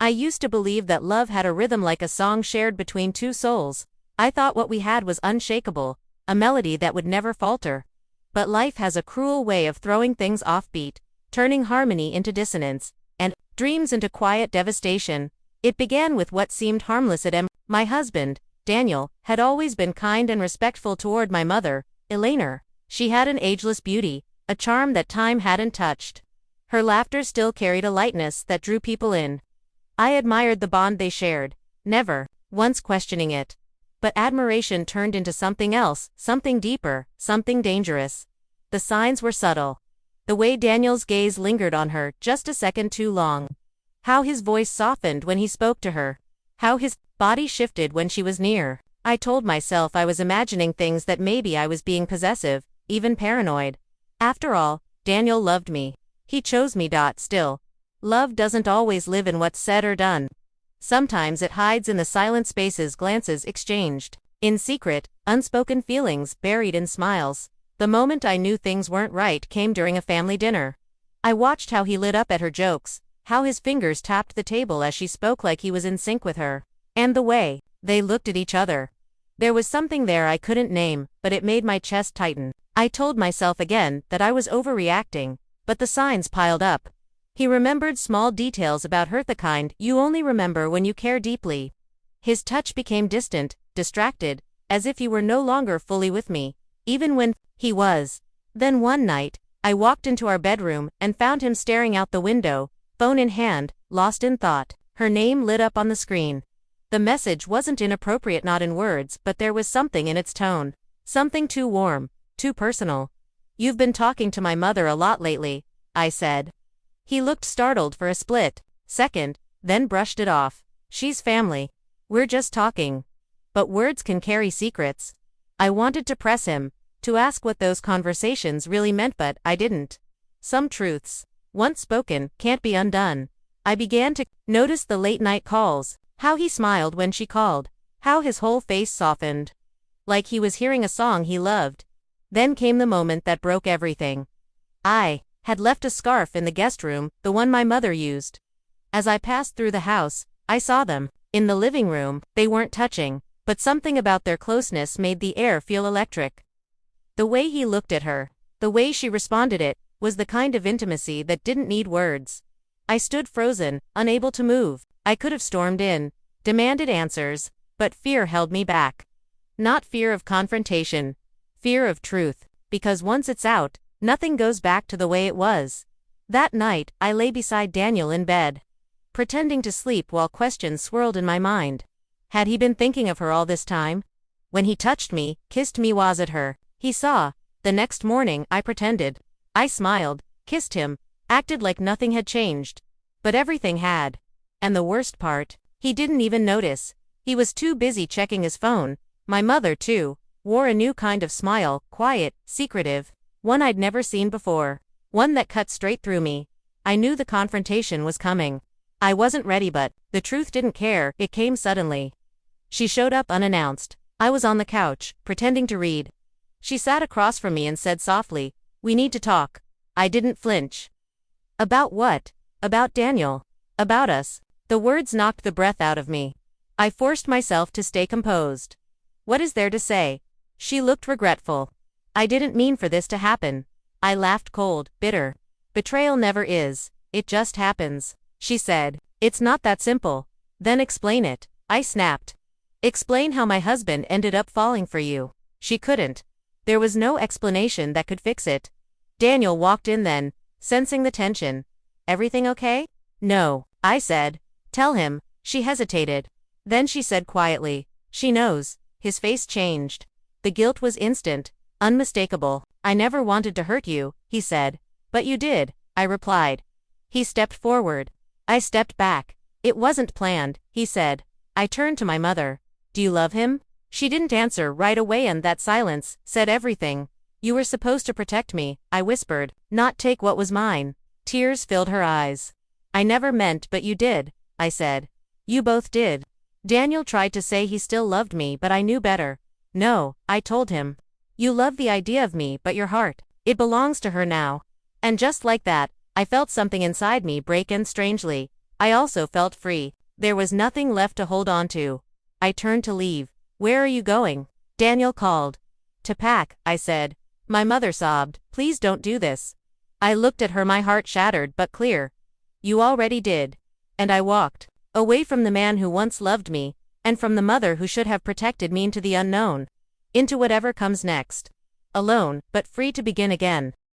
I used to believe that love had a rhythm like a song shared between two souls. I thought what we had was unshakable, a melody that would never falter. But life has a cruel way of throwing things offbeat, turning harmony into dissonance, and dreams into quiet devastation. It began with what seemed harmless at My husband, Daniel, had always been kind and respectful toward my mother, Elaine. She had an ageless beauty, a charm that time hadn't touched. Her laughter still carried a lightness that drew people in. I admired the bond they shared, never once questioning it. But admiration turned into something else, something deeper, something dangerous. The signs were subtle. The way Daniel's gaze lingered on her just a second too long. How his voice softened when he spoke to her. How his body shifted when she was near. I told myself I was imagining things, that maybe I was being possessive, even paranoid. After all, Daniel loved me. He chose me. Still, love doesn't always live in what's said or done. Sometimes it hides in the silent spaces, glances exchanged, in secret, unspoken feelings buried in smiles. The moment I knew things weren't right came during a family dinner. I watched how he lit up at her jokes, how his fingers tapped the table as she spoke like he was in sync with her, and the way they looked at each other. There was something there I couldn't name, but it made my chest tighten. I told myself again that I was overreacting, but the signs piled up. He remembered small details about her, the kind you only remember when you care deeply. His touch became distant, distracted, as if he were no longer fully with me, even when he was. Then one night, I walked into our bedroom and found him staring out the window, phone in hand, lost in thought. Her name lit up on the screen. The message wasn't inappropriate, not in words, but there was something in its tone. Something too warm, too personal. "You've been talking to my mother a lot lately," I said. He looked startled for a split second, then brushed it off. "She's family. We're just talking." But words can carry secrets. I wanted to press him, to ask what those conversations really meant, but I didn't. Some truths, once spoken, can't be undone. I began to notice the late-night calls, how he smiled when she called, how his whole face softened, like he was hearing a song he loved. Then came the moment that broke everything. I had left a scarf in the guest room, the one my mother used. As I passed through the house, I saw them. In the living room, they weren't touching, but something about their closeness made the air feel electric. The way he looked at her, the way she responded, it was the kind of intimacy that didn't need words. I stood frozen, unable to move. I could have stormed in, demanded answers, but fear held me back. Not fear of confrontation, fear of truth, because once it's out, nothing goes back to the way it was. That night, I lay beside Daniel in bed, pretending to sleep while questions swirled in my mind. Had he been thinking of her all this time? When he touched me, kissed me, was it her he saw? The next morning, I pretended. I smiled, kissed him, acted like nothing had changed. But everything had. And the worst part, he didn't even notice. He was too busy checking his phone. My mother, too, wore a new kind of smile, quiet, secretive, one I'd never seen before, one that cut straight through me. I knew the confrontation was coming. I wasn't ready, but the truth didn't care. It came suddenly. She showed up unannounced. I was on the couch, pretending to read. She sat across from me and said softly, "We need to talk." I didn't flinch. About what? About Daniel. About us. The words knocked the breath out of me. I forced myself to stay composed. "What is there to say?" She looked regretful. "I didn't mean for this to happen." I laughed, cold, bitter. "Betrayal never is. It just happens," she said. "It's not that simple." "Then explain it," I snapped. "Explain how my husband ended up falling for you." She couldn't. There was no explanation that could fix it. Daniel walked in then, sensing the tension. "Everything okay?" "No," I said. "Tell him." She hesitated. Then she said quietly, "She knows." His face changed. The guilt was instant, unmistakable. "I never wanted to hurt you," he said. "But you did," I replied. He stepped forward. I stepped back. "It wasn't planned," he said. I turned to my mother. "Do you love him?" She didn't answer right away, and that silence said everything. "You were supposed to protect me," I whispered, "not take what was mine." Tears filled her eyes. "I never meant, but you did," I said. "You both did." Daniel tried to say he still loved me, but I knew better. "No," I told him. "You love the idea of me, but your heart, it belongs to her now." And just like that, I felt something inside me break, and strangely, I also felt free. There was nothing left to hold on to. I turned to leave. Where are you going? Daniel called. To pack, I said. My mother sobbed, please don't do this. I looked at her, my heart shattered but clear. You already did. And I walked. Away from the man who once loved me, and from the mother who should have protected me, into the unknown. Into whatever comes next. Alone, but free to begin again.